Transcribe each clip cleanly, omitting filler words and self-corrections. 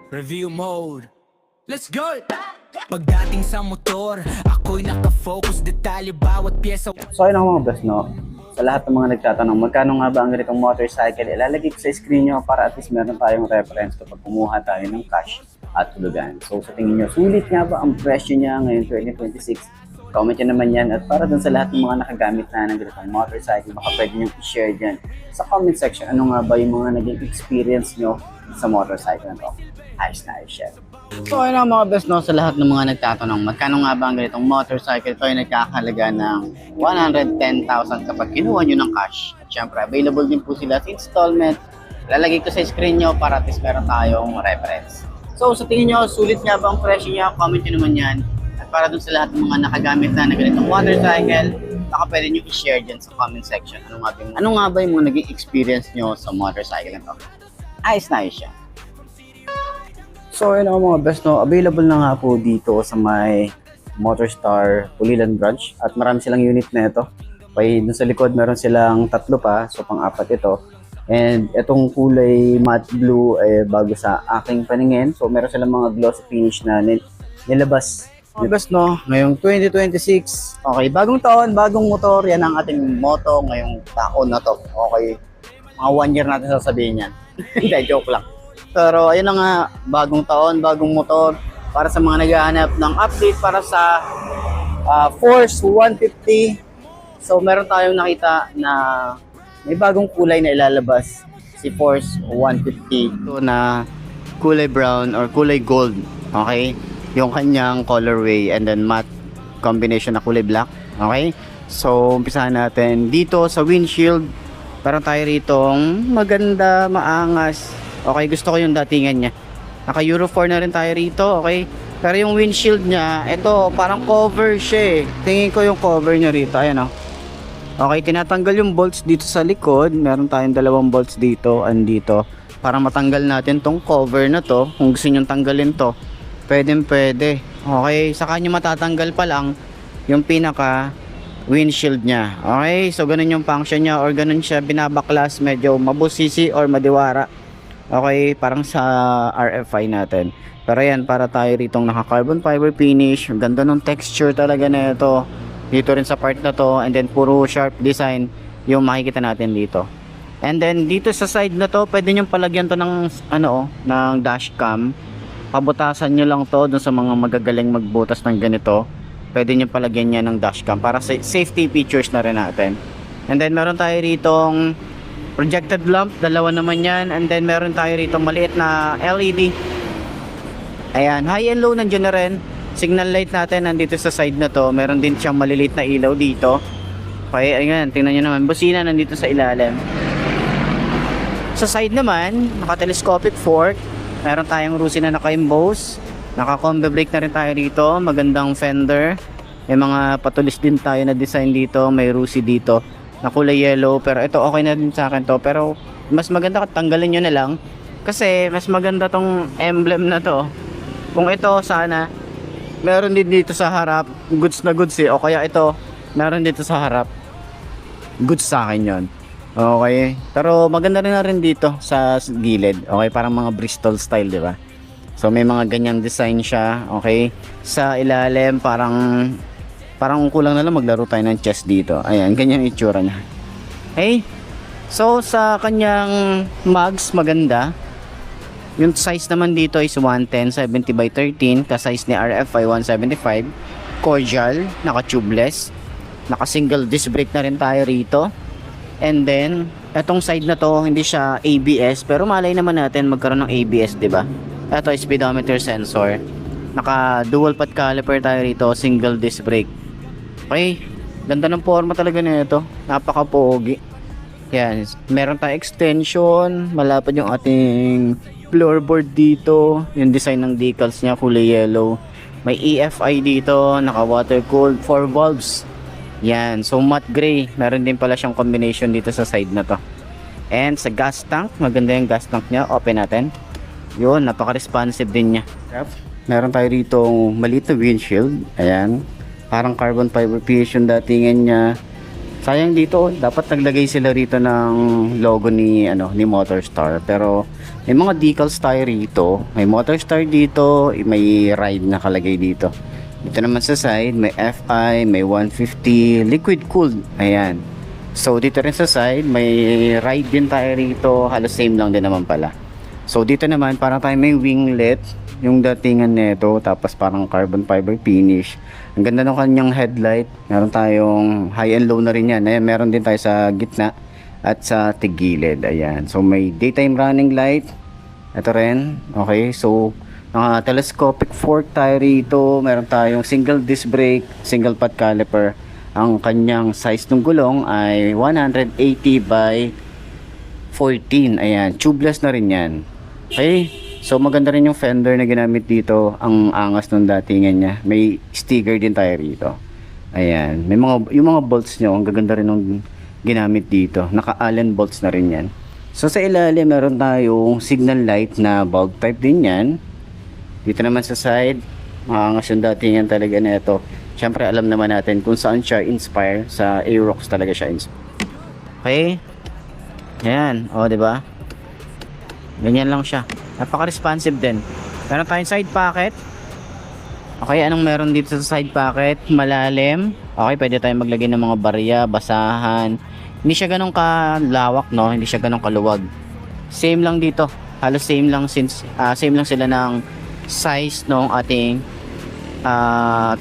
Review mode. Let's go! Pagdating sa motor, ako'y nakafocus, detalye bawat pyesa. So ayun ang mga best, no? Sa lahat ng mga nagtatanong, magkano nga ba ang ganitong motorcycle? Ilalagay ko sa screen nyo para at least meron tayong reference kapag kumuha tayo ng cash at tulugan. So sa tingin nyo, sulit nga ba ang presyo niya ngayon 2026? Comment nyo naman yan. At para dun sa lahat ng mga nakagamit na ng ganitong motorcycle, baka pwede nyo i-share dyan sa comment section. Ano nga ba yung mga naging experience nyo sa motorcycle na to? Ayos na i-share. So ayun ang mga best, no, sa lahat ng mga nagtatanong, magkano nga ba ang ganitong motorcycle? Ito ay nagkakahalaga ng 110,000 kapag kinuha nyo ng cash. At syempre, available din po sila sa installment. Lalagay ko sa screen nyo para at least meron tayong reference. So sa tingin nyo, sulit nga ba ang presyo niya? Comment nyo naman yan. At para dun sa lahat ng mga nakagamit na ganitong motorcycle, baka pwede nyo i-share dyan sa comment section. Ano nga ba yung mga naging experience nyo sa motorcycle na to? Ayos na ayos siya. So ayun ang mga best, no, available na nga po dito sa may Motorstar Pulilan branch at marami silang unit na ito. Okay, dun sa likod meron silang 3 pa, so pang-4 ito. And itong kulay matte blue ay bago sa aking paningin. So meron silang mga glossy finish na nilabas. Mga best, no, ngayong 2026. Okay, bagong taon, bagong motor, yan ang ating motto ngayong taon na to. Okay, mga 1 year natin sasabihin yan. Hindi, joke lang. Pero ayun na nga, bagong taon, bagong motor. Para sa mga naghahanap ng update para sa Force 150. So meron tayong nakita na may bagong kulay na ilalabas, si Force 150. Ito na kulay brown or kulay gold. Okay? Yung kanyang colorway and then matte combination na kulay black. Okay? So umpisahan natin dito sa windshield. Meron tayo ritong maganda, maangas. Okay, gusto ko yung datingan niya. Naka Euro 4 na rin tayo rito, okay? Pero yung windshield niya, ito, parang cover siya eh. Tingin ko yung cover niya rito, ayan o. Okay, tinatanggal yung bolts dito sa likod. Meron tayong 2 bolts dito and dito. Para matanggal natin tong cover na to. Kung gusto nyo tanggalin to, pwede. Okay, saka nyo matatanggal pa lang yung pinaka windshield niya. Okay, so ganun yung function niya or ganun siya binabaklas, medyo mabusisi or madiwara. Okay, parang sa RFI natin. Pero yan, para tayo ritong naka carbon fiber finish. Ang ganda ng texture talaga na ito. Dito rin sa part na to. And then puro sharp design yung makikita natin dito. And then dito sa side na to, pwede nyo palagyan to ng ng dashcam. Pabutasan nyo lang to dun sa mga magagaling magbutas ng ganito. Pwede nyo palagyan niya ng dashcam para sa safety features na rin natin. And then meron tayo ritong projected lamp, 2 naman yan. And then meron tayo rito maliit na LED. Ayan, high and low nandiyan na rin. Signal light natin nandito sa side na to. Meron din siyang maliliit na ilaw dito. Okay, ayan, tingnan nyo naman. Busina nandito sa ilalim. Sa side naman, naka-telescopic fork. Meron tayong rusi na naka-emboss. Naka-combi brake na rin tayo dito. Magandang fender. May mga patulis din tayo na design dito. May rusi dito na kulay yellow, pero ito okay na din sa akin to, pero mas maganda tanggalin nyo na lang kasi mas maganda tong emblem na to. Kung ito sana meron din dito sa harap, goods na goods eh, o kaya ito meron dito sa harap, goods sa akin yon. Okay, pero maganda rin dito sa gilid. Okay, parang mga Bristol style, di ba? So may mga ganyang design siya. Okay, sa ilalim parang kulang na lang maglaro tayo ng chess dito. Ayan, ganyan yung itsura niya. Okay? So, sa kanyang mugs, maganda. Yung size naman dito is 110, 70 by 13. Ka-size ni RFI 175. Cordial, naka-tubeless. Naka-single disc brake na rin tayo rito. And then, etong side na to, hindi siya ABS. Pero malay naman natin magkaroon ng ABS, diba? Ito, speedometer sensor. Naka-dual pad caliper tayo rito, single disc brake. Okay, ganda ng forma talaga nito. Napaka-pogi. Yan, meron tayong extension, malapad yung ating floorboard dito. Yung design ng decals niya, kulay yellow. May EFI dito, naka-water cooled, 4 valves. Yan, so matte gray. Meron din pala siyang combination dito sa side na to. And sa gas tank, maganda yung gas tank niya. Open natin. Yun, napaka-responsive din niya. Meron tayo rito maliit na windshield. Ayan. Parang carbon fiber finish yung datingan niya. Sayang dito, dapat naglagay sila rito ng logo ni Motorstar, pero may mga decals tayo rito. May Motorstar dito, may ride nakalagay dito. Dito naman sa side, may FI, may 150 liquid cooled. Ayan. So dito rin sa side, may ride din tayo rito, halos same lang din naman pala. So dito naman parang tayo may winglet, yung datingan nito, tapos parang carbon fiber finish. Ang ganda ng kanyang headlight. Meron tayong high and low na rin yan. Ayan, meron din tayo sa gitna at sa tigilid. Ayan. So may daytime running light. Ito rin. Okay. So telescopic fork tayo rito. Meron tayong single disc brake, single pad caliper. Ang kanyang size ng gulong ay 180 by 14. Ayan. Tubeless na rin yan. Okay. So maganda rin yung fender na ginamit dito. Ang angas ng datingan niya. May sticker din tayo rito. Ayan. May yung mga bolts nyo, ang gaganda rin ng ginamit dito. Naka-Allen bolts na rin yan. So sa ilalim meron tayong signal light na bulb type din yan. Dito naman sa side, maangas yung datingan talaga na ito. Siyempre alam naman natin kung saan siya inspire. Sa Aerox talaga siya inspire. Okay. Ayan. O, diba? Ganyan lang siya. Napaka-responsive din. Meron tayong side pocket. Okay, anong meron dito sa side pocket? Malalim. Okay, pwede tayong maglagay ng mga barya, basahan. Hindi siya ganun kalawak, no? Hindi siya ganun kaluwag. Same lang dito. Halos same lang same lang sila ng size ng ating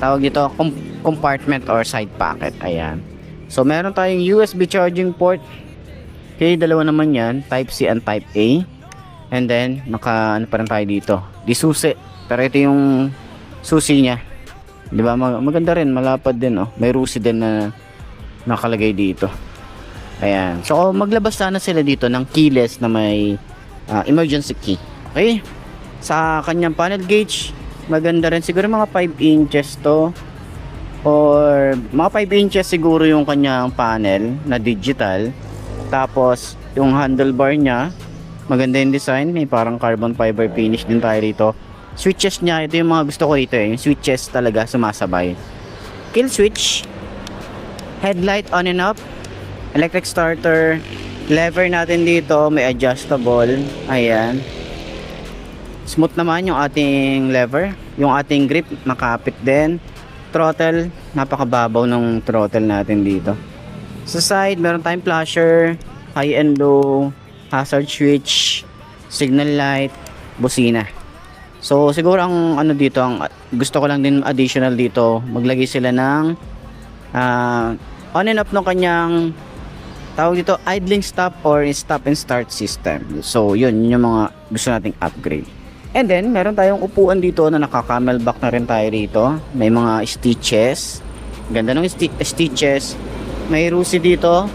tawag dito compartment or side pocket. Ayan. So meron tayong USB charging port. Okay, dalawa naman yan, Type C and Type A. And then, ano pa rin tayo dito? Di susi. Pero ito yung susi niya. Di ba? Maganda rin. Malapad din, oh. May rusi din na nakalagay dito. Ayan. So, maglabas sana sila dito ng keyless na may emergency key. Okay? Sa kanyang panel gauge, maganda rin. Siguro mga 5 inches to. Or mga 5 inches siguro yung kanyang panel na digital. Tapos, yung handlebar niya, maganda yung design, may parang carbon fiber finish din tayo rito. Switches niya, ito yung mga gusto ko rito eh. Yung switches talaga sumasabay. Kill switch, headlight on and off, electric starter, lever natin dito, may adjustable. Ayan. Smooth naman yung ating lever. Yung ating grip, nakapit din. Throttle, napakababaw ng throttle natin dito. Sa side, meron tayong flasher, high and low, hazard switch, signal light, busina. So siguro ang ano dito, ang gusto ko lang din additional dito, maglagay sila ng on and off ng kanyang tawag dito idling stop or stop and start system. So yun yung mga gusto nating upgrade. And then meron tayong upuan dito na naka-camelback na rin tayo rito. May mga stitches. Ganda ng stitches. May rusi dito.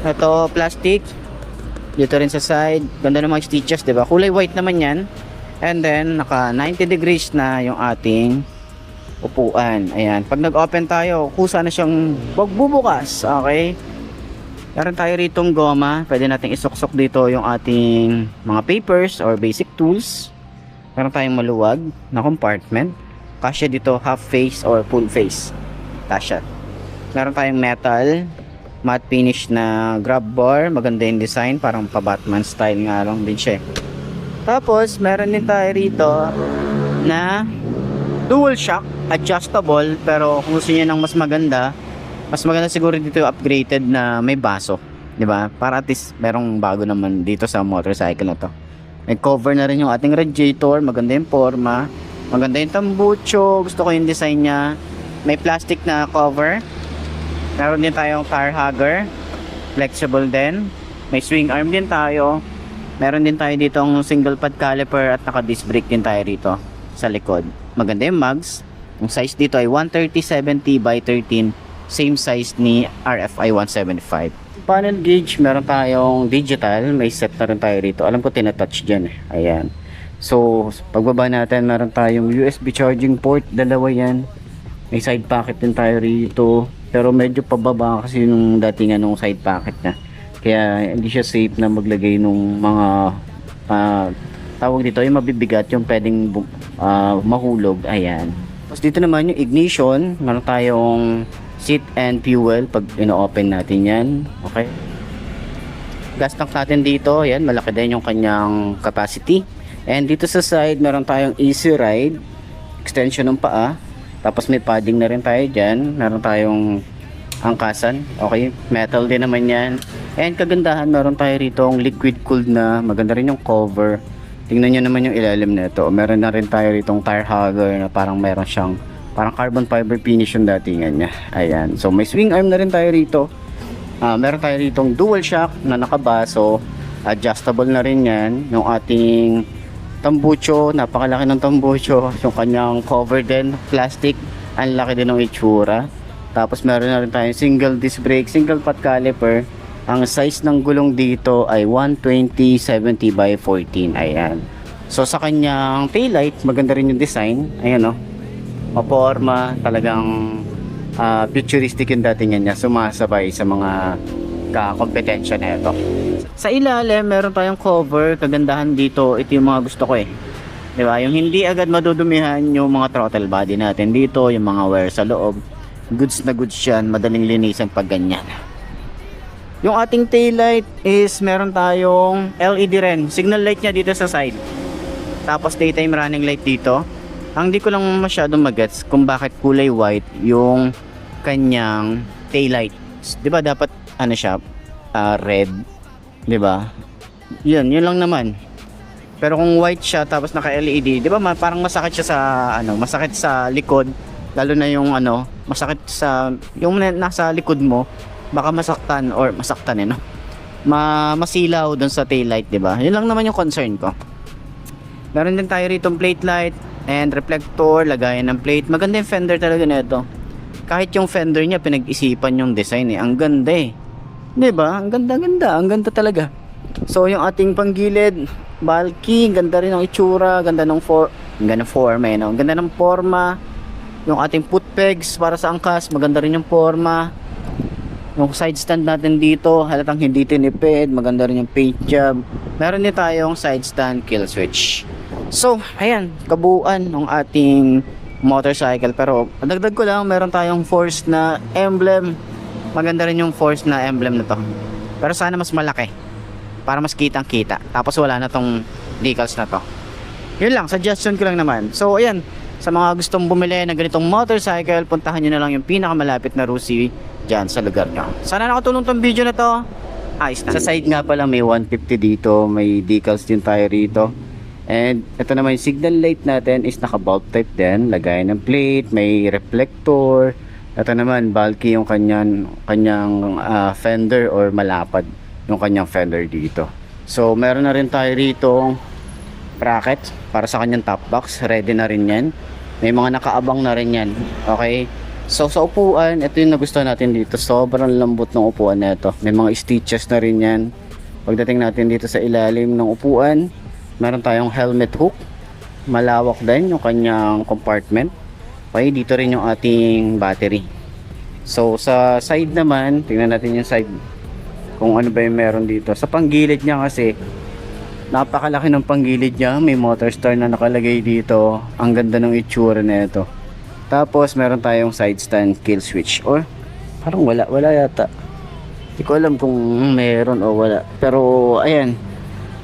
Ito plastic. Dito rin sa side, ganda ng mga stitches, 'di ba? Kulay white naman 'yan. And then naka 90 degrees na yung ating upuan. Ayan, pag nag-open tayo, kusa na siyang magbubukas. Okay? Meron tayo ritong goma, pwede nating isuksok dito yung ating mga papers or basic tools. Meron tayong maluwag na compartment. Kasya dito half face or full face. Kasya. Meron tayong metal matte finish na grab bar, maganda yung design, parang pa Batman style nga lang din siya. Tapos meron din tayo rito na dual shock, adjustable, pero kung gusto niyo ng mas maganda siguro dito yung upgraded na may baso, di ba? Para at least merong bago naman dito sa motorcycle na to. May cover na rin yung ating radiator, maganda yung forma, maganda yung tambucho, gusto ko yung design niya. May plastic na cover. Meron din tayong car hugger, flexible din. May swing arm din tayo. Meron din tayo dito ang single pad caliper at naka disc brake din tayo rito sa likod. Maganda yung mugs. Yung size dito ay 130/70 by 13, same size ni RFI 175. Panel gauge, meron tayong digital, may set na rin tayo rito. Alam ko tinatouch dyan eh. Ayan. So, pagbaba natin, meron tayong USB charging port, dalawa yan. May side pocket din tayo rito. Pero medyo pababa kasi nung dating nung side pocket na. Kaya hindi siya safe na maglagay nung mga tawag dito, yung mabibigat, yung pwedeng mahulog. Ayan. Tapos dito naman yung ignition, meron tayong seat and fuel pag ino-open natin yan. Okay. Gas tank natin dito, yan, malaki din yung kanyang capacity. And dito sa side, meron tayong easy ride, extension ng paa. Tapos may padding na rin tayo dyan. Meron tayong angkasan. Okay, metal din naman yan. And kagandahan, meron tayo rito ang liquid cooled na, maganda rin yung cover. Tingnan nyo naman yung ilalim nito. Meron na rin tayo ritong tire hugger na parang meron siyang parang carbon fiber finish yung datingan niya. Ayan. So may swing arm na rin tayo rito. Meron tayo ritong dual shock na nakabaso. Adjustable na rin yan. Yung ating tambucho, napakalaki ng tambucho. Yung kanyang cover din, plastic. Ang laki din ng itsura. Tapos meron na rin tayong single disc brake, single pot caliper. Ang size ng gulong dito ay 120/70 by 14. Ayan. So sa kanyang taillight, maganda rin yung design. Ayan o. Maporma, talagang futuristic yung datingan niya, sumasabay sa mga kakompetensya na ito. Sa ilalim, meron tayong cover. Kagandahan dito, ito yung mga gusto ko eh. Diba? Yung hindi agad madudumihan yung mga throttle body natin dito, yung mga wear sa loob. Goods na goods yan, madaling linisan pag ganyan. Yung ating taillight is meron tayong LED rin. Signal light niya dito sa side. Tapos daytime running light dito. Ang di ko lang masyadong magets kung bakit kulay white yung kanyang taillight. 'Di ba dapat ano siya, red, 'di ba? Yun lang naman. Pero kung white siya tapos naka-LED, 'di ba parang masakit siya sa masakit sa likod, lalo na yung masakit sa yung nasa likod mo, baka masaktan no. Masilaw doon sa taillight, 'di ba? Yun lang naman yung concern ko. Meron din tayo rito plate light and reflector, lagayan ng plate. Maganda yung fender talaga nito. Kahit yung fender niya, pinag-isipan yung design eh. Ang ganda eh. Diba? Ang ganda-ganda. Ang ganda talaga. So, yung ating panggilid, bulky, ganda rin ng itsura, ganda ng forma eh, no? Ganda ng forma. Yung ating foot pegs para sa angkas, maganda rin yung forma. Yung side stand natin dito, halatang hindi tinipid, maganda rin yung paint job. Meron din tayong side stand kill switch. So, ayan, kabuuan ng ating motorcycle. Pero dagdag ko lang, meron tayong force na emblem. Maganda rin yung force na emblem na to, pero sana mas malaki para mas kitang kita. Tapos wala na tong decals na to. Yun lang, suggestion ko lang naman. So ayan, sa mga gustong bumili ng ganitong motorcycle, puntahan nyo na lang yung pinakamalapit na Rusi dyan sa lugar nyo. Sana nakatulong tong video na to. Ayos na. Sa side nga pala may 150 dito, may decals din tayo rito. And ito naman yung signal light natin is naka bulb type din, lagayan ng plate, may reflector. Ito naman bulky yung kanyang fender or malapad yung kanyang fender dito. So meron na rin tayo rito bracket para sa kanyang top box, ready na rin yan. May mga nakaabang na rin yan. Okay. So sa upuan, ito yung nagustuhan natin dito, sobrang lambot ng upuan na ito. May mga stitches na rin yan. Pagdating natin dito sa ilalim ng upuan, meron tayong helmet hook. Malawak din yung kanyang compartment. Okay, dito rin yung ating battery. So sa side naman, tingnan natin yung side kung ano ba yung meron dito. Sa panggilid niya kasi, napakalaki ng panggilid niya. May motor star na nakalagay dito. Ang ganda ng itsura na ito. Tapos meron tayong side stand kill switch. Or parang wala yata. Hindi ko alam kung meron o wala. Pero ayan.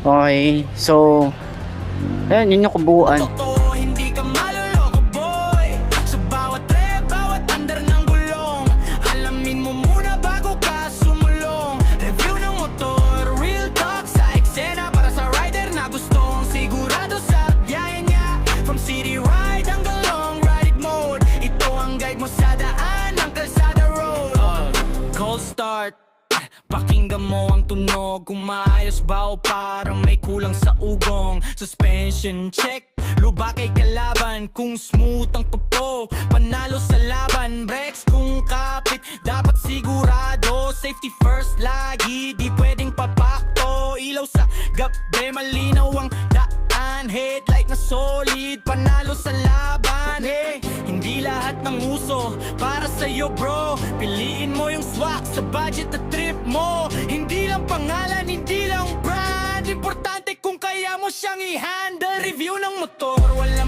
Okay, so ayan, yun yung kabuuan. Totoo, hindi ka maloloko boy. Sa bawat trip, bawat under ng gulong, alamin mo muna bago ka sumulong. Review ng motor, real talk sa eksena, para sa rider na gustong sigurado sa biyahe niya. From city ride hanggang long ride mode, ito ang guide mo sa daan ng kalsada road. Cold start, pakinggan mo ang tunog, kung maayos ba o parang may kulang sa ugong. Suspension check, lubak ay kalaban, kung smooth ang tupo, panalo sa laban. Brakes kung kapit, dapat sigurado, safety first lagi, di pwedeng papakto. Ilaw sa gabi, malinaw ang daan, headlight na solid, panalo sa laban. Hey, hindi lahat ng uso para sa'yo bro, piliin mo yung swak sa budget na trip mo. Hindi lang pangalan, hindi lang brand, importante kung kaya mo siyang i-handle. Review ng motor, wala